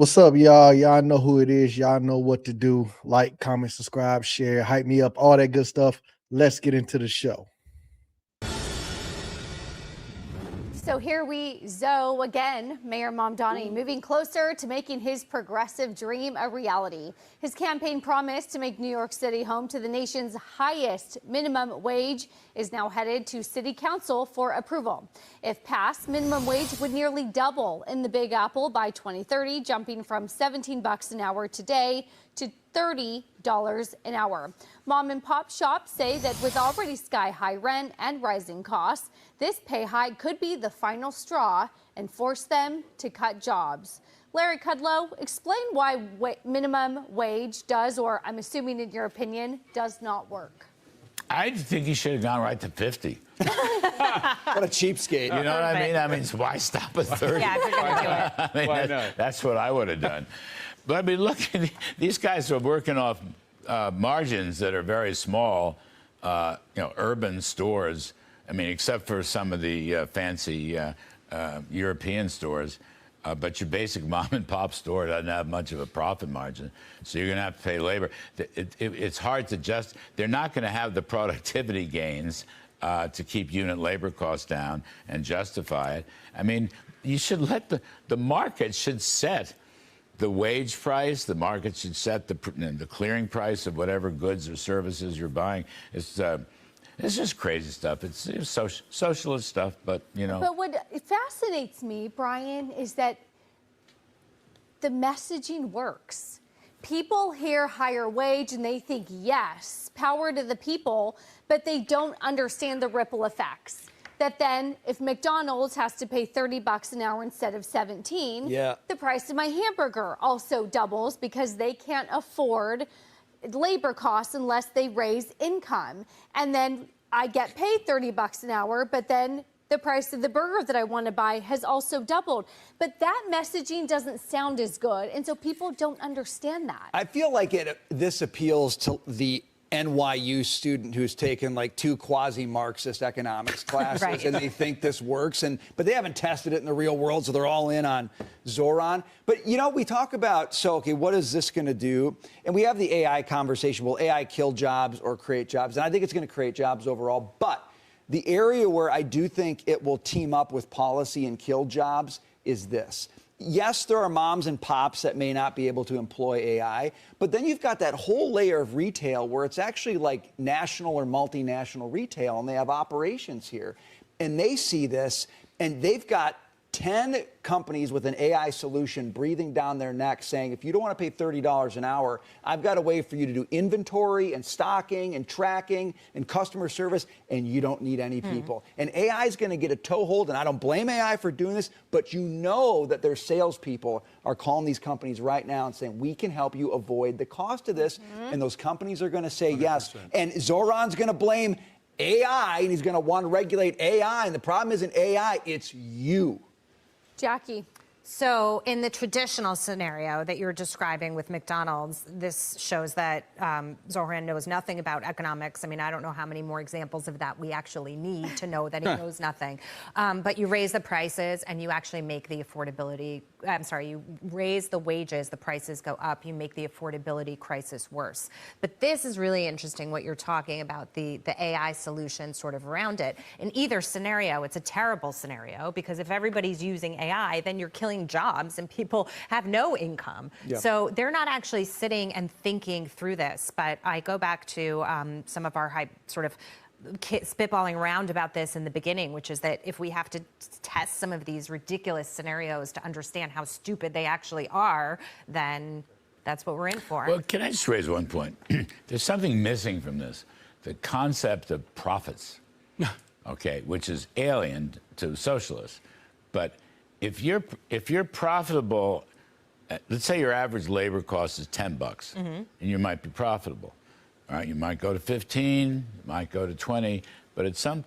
What's up, y'all? Y'all know who it is. Y'all know what to do. Like, comment, subscribe, share, hype me up, all that good stuff. Let's get into the show. So here we zo again, Mayor Mamdani moving closer to making his progressive dream a reality. His campaign promise to make New York City home to the nation's highest minimum wage is now headed to City Council for approval. If passed, minimum wage would nearly double in the Big Apple by 2030, jumping from $17 an hour today to $30 an hour. Mom and pop shops say that with already sky-high rent and rising costs, this pay hike could be the final straw and force them to cut jobs. Larry Kudlow, explain why minimum wage does, or I'm assuming in your opinion, does not work. I think he should have gone right to 50. What a cheapskate. You know what I mean? I mean, why stop at 30? Yeah, if you're going to do it. I mean, Why not? That's what I would have done. But I mean, look, these guys are working off margins that are very small, urban stores. I mean, except for some of the fancy European stores. But your basic mom and pop store doesn't have much of a profit margin. So you're going to have to pay labor. It's hard to they're not going to have the productivity gains to keep unit labor costs down and justify it. I mean, you should let the market should set the wage price. The market should set the clearing price of whatever goods or services you're buying. It's just crazy stuff. It's socialist stuff, but, you know. But what fascinates me, Brian, is that the messaging works. People hear higher wage and they think, yes, power to the people, but they don't understand the ripple effects. That then, if McDonald's has to pay $30 an hour instead of 17, the price of my hamburger also doubles because they can't afford labor costs unless they raise income. And then I get paid $30 an hour, but then the price of the burger that I want to buy has also doubled. But that messaging doesn't sound as good, and so people don't understand that. I feel like this appeals to the NYU student who's taken like 2 quasi-Marxist economics classes, Right. and they think this works, but they haven't tested it in the real world, so they're all in on Zoran. But, you know, we talk about, okay, what is this going to do? And we have the AI conversation. Will AI kill jobs or create jobs? And I think it's going to create jobs overall. But the area where I do think it will team up with policy and kill jobs is this. Yes, there are moms and pops that may not be able to employ AI, but then you've got that whole layer of retail where it's actually like national or multinational retail, and they have operations here. And they see this, and they've got 10 companies with an AI solution breathing down their neck saying, if you don't want to pay $30 an hour, I've got a way for you to do inventory and stocking and tracking and customer service, and you don't need any people. And AI is going to get a toehold, and I don't blame AI for doing this, but you know that their salespeople are calling these companies right now and saying, we can help you avoid the cost of this, and those companies are going to say 100%. Yes. And Zoran's going to blame AI, and he's going to want to regulate AI, and the problem isn't AI, it's you. Jackie. So in the traditional scenario that you're describing with McDonald's, this shows that Zoran knows nothing about economics. I mean, I don't know how many more examples of that we actually need to know that he knows nothing. But you raise the prices and you actually make the affordability, you raise the wages, the prices go up, you make the affordability crisis worse. But this is really interesting what you're talking about, the AI solution sort of around it. In either scenario, it's a terrible scenario because if everybody's using AI, then you're killing jobs and people have no income. Yeah. So they're not actually sitting and thinking through this. But I go back to some of our sort of spitballing around about this in the beginning, which is that if we have to test some of these ridiculous scenarios to understand how stupid they actually are, then that's what we're in for. Well, can I just raise one point? There's something missing from this. The concept of profits, okay, which is alien to socialists. But if you're profitable, let's say your average labor cost is $10, and you might be profitable. All right, you might go to 15, you might go to 20, but at some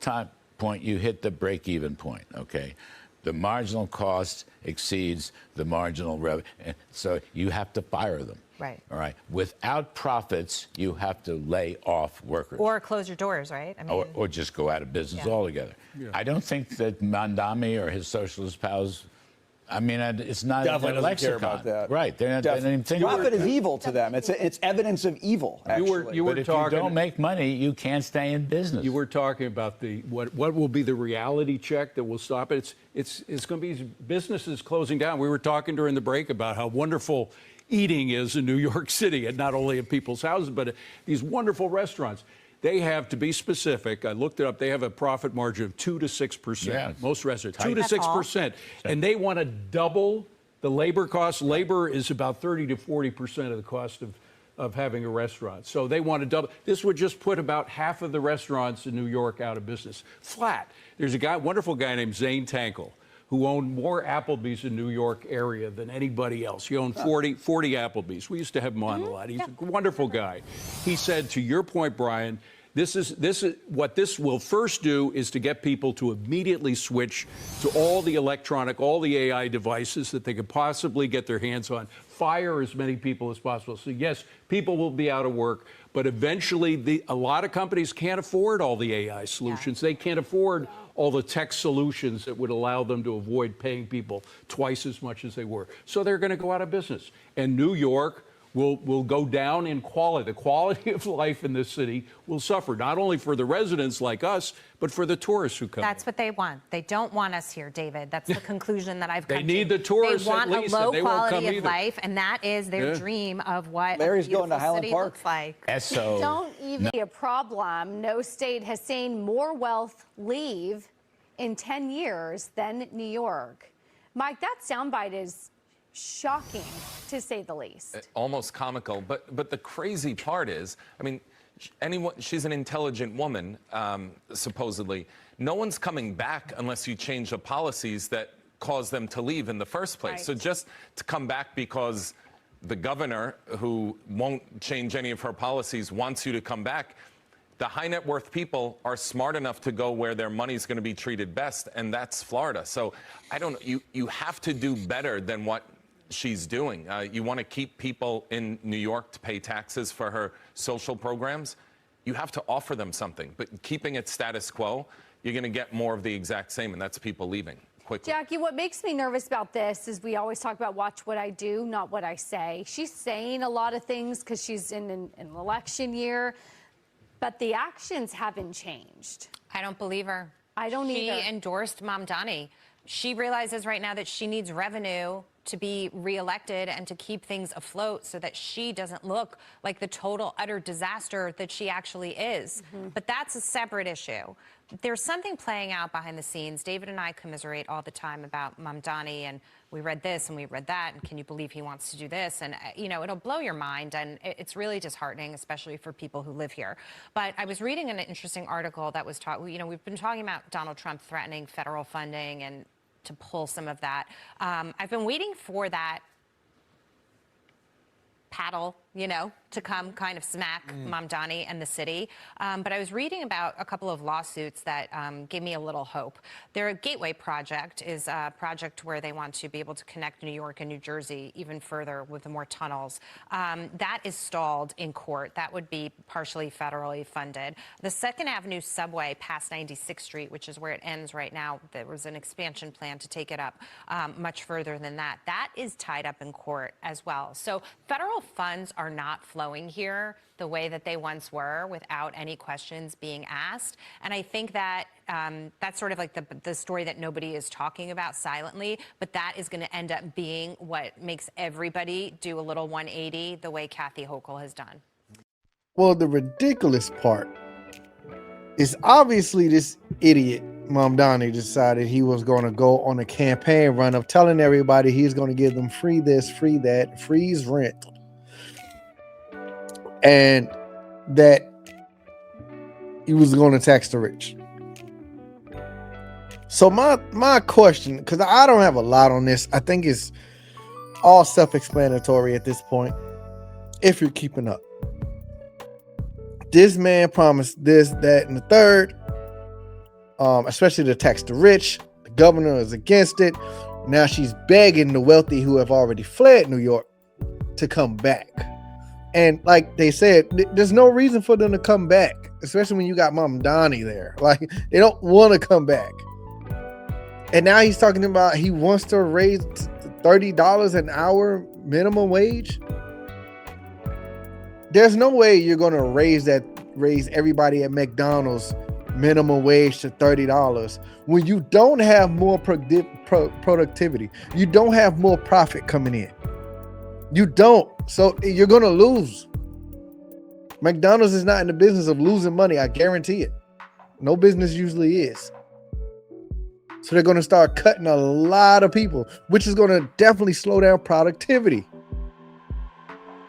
point you hit the break-even point. Okay, the marginal cost exceeds the marginal revenue, so you have to fire them. Right. All right. Without profits, you have to lay off workers. Or close your doors, right? I mean, or just go out of business altogether. Yeah. I don't think that Mamdani or his socialist pals I mean, it's not Definitely their doesn't care lexicon. about that. Right. They don't even think about Profit it. is evil to them. It's evidence of evil, actually. You were But if talking. you don't make money, you can't stay in business. You were talking about what will be the reality check that will stop it. It's going to be businesses closing down. We were talking during the break about how wonderful eating is in New York City, and not only at people's houses, but at these wonderful restaurants. They have, to be specific, I looked it up, they have a profit margin of 2 to 6%. Yeah. Most restaurants, Tight. 2 to That's all. 6%. And they want to double the labor costs. Labor is about 30 to 40% of the cost of having a restaurant. So they want to double. This would just put about half of the restaurants in New York out of business. Flat. There's a wonderful guy named Zane Tankel, who owned more Applebee's in New York area than anybody else. He owned 40 Applebee's. We used to have him on a lot. He's a wonderful guy. He said, to your point, Brian, this is what this will first do is to get people to immediately switch to all the electronic, all the AI devices that they could possibly get their hands on. Fire as many people as possible. So yes, people will be out of work, but eventually a lot of companies can't afford all the AI solutions. They can't afford all the tech solutions that would allow them to avoid paying people twice as much as they were. So they're going to go out of business. And New York will go down in quality. The quality of life in this city will suffer, not only for the residents like us, but for the tourists who come. That's what they want. They don't want us here, David. That's the conclusion that I've come to. They need the tourists They want at least, a low and they won't come quality of either. life, and that is their Yeah. dream of what Larry's a going to beautiful Highland city Park. looks like. So Don't even be a problem. No state has seen more wealth leave in 10 years than New York. Mike, that soundbite is shocking, to say the least. Almost comical. But the crazy part is, I mean, she's an intelligent woman, supposedly. No one's coming back unless you change the policies that cause them to leave in the first place. Right. So just to come back because the governor, who won't change any of her policies, wants you to come back, the high net worth people are smart enough to go where their money's going to be treated best, and that's Florida. So I don't know. You have to do better than what she's doing. You want to keep people in New York to pay taxes for her social programs. You have to offer them something. But keeping it status quo, you're going to get more of the exact same, and that's people leaving quickly. Jackie, what makes me nervous about this is we always talk about watch what I do, not what I say. She's saying a lot of things because she's in an election year, but the actions haven't changed. I don't believe her. I don't either. She endorsed Mamdani. She realizes right now that she needs revenue to be reelected and to keep things afloat so that she doesn't look like the total utter disaster that she actually is. But that's a separate issue. There's something playing out behind the scenes. David and I commiserate all the time about Mamdani, and we read this and we read that, and can you believe he wants to do this? And, you know, it'll blow your mind, and it's really disheartening, especially for people who live here. But I was reading an interesting article that was you know, we've been talking about Donald Trump threatening federal funding and to pull some of that. I've been waiting for that paddle, you know, to come kind of smack Mamdani and the city. But I was reading about a couple of lawsuits that gave me a little hope. Their Gateway project is a project where they want to be able to connect New York and New Jersey even further with more tunnels. That is stalled in court. That would be partially federally funded. The Second Avenue subway past 96th Street, which is where it ends right now, there was an expansion plan to take it up much further than that. That is tied up in court as well. So federal funds are not flowing here the way that they once were without any questions being asked. And I think that that's sort of like the story that nobody is talking about silently, but that is going to end up being what makes everybody do a little 180 the way Kathy Hochul has done. Well, the ridiculous part is obviously this idiot Mamdani decided he was going to go on a campaign run of telling everybody he's going to give them free this, free that, freeze rent. And that he was going to tax the rich. So my question, because I don't have a lot on this, I think it's all self-explanatory at this point, if you're keeping up. This man promised this, that, and the third, especially to tax the rich. The governor is against it. Now she's begging the wealthy who have already fled New York to come back. And like they said, there's no reason for them to come back, especially when you got Mamdani there. Like, they don't want to come back. And now he's talking about he wants to raise $30 an hour minimum wage. There's no way you're going to raise everybody at McDonald's minimum wage to $30 when you don't have more productivity. You don't have more profit coming in. You don't. So you're going to lose. McDonald's is not in the business of losing money. I guarantee it. No business usually is. So they're going to start cutting a lot of people, which is going to definitely slow down productivity.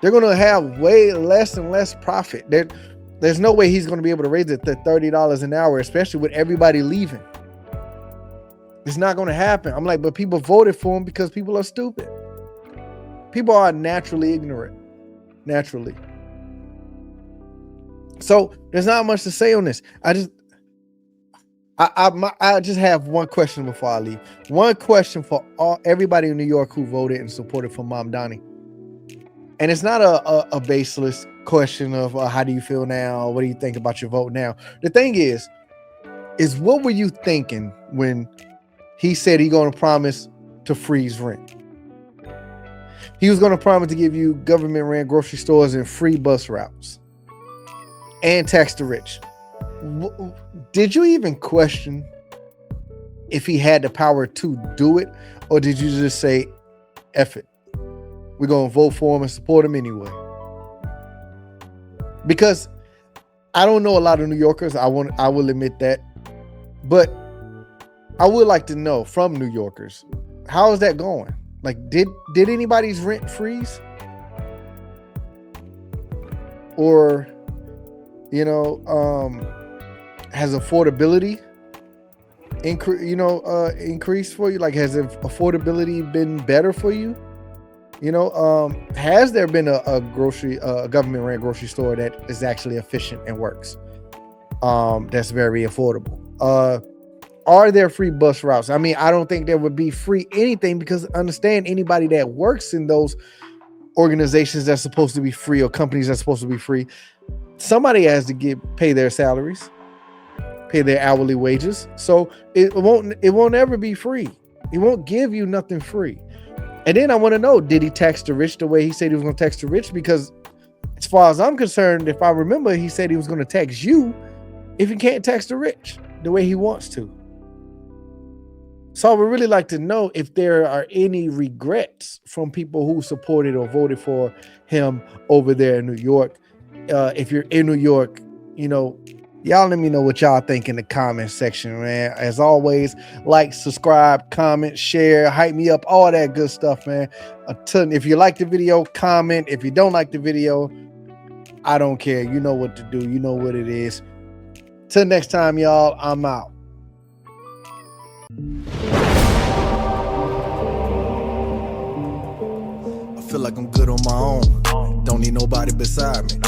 They're going to have way less and less profit. There's no way he's going to be able to raise it to $30 an hour, especially with everybody leaving. It's not going to happen. I'm like, but people voted for him because people are stupid. People are naturally ignorant. Naturally. So there's not much to say on this. I just have one question before I leave. One question for everybody in New York who voted and supported for Mamdani. And it's not a baseless question of how do you feel now? What do you think about your vote now? The thing is what were you thinking when he said he's going to promise to freeze rent? He was going to promise to give you government ran grocery stores and free bus routes and tax the rich. Did you even question if he had the power to do it? Or did you just say, F it? We're going to vote for him and support him anyway. Because I don't know a lot of New Yorkers. I will admit that. But I would like to know from New Yorkers, how is that going? Like, did anybody's rent freeze? Or, has affordability increased for you? Like, has affordability been better for you? Has there been a government ran grocery store that is actually efficient and works? That's very affordable. Are there free bus routes? I mean, I don't think there would be free anything, because understand, anybody that works in those organizations that's supposed to be free, or companies that's supposed to be free, somebody has to pay their salaries, pay their hourly wages. So it won't ever be free. It won't give you nothing free. And then I want to know, did he tax the rich the way he said he was going to tax the rich? Because as far as I'm concerned, if I remember, he said he was going to tax you if he can't tax the rich the way he wants to. So I would really like to know if there are any regrets from people who supported or voted for him over there in New York. If you're in New York, y'all let me know what y'all think in the comment section, man. As always, like, subscribe, comment, share, hype me up, all that good stuff, man. If you like the video, comment. If you don't like the video, I don't care. You know what to do. You know what it is. Till next time, y'all, I'm out. I feel like I'm good on my own. Don't need nobody beside me.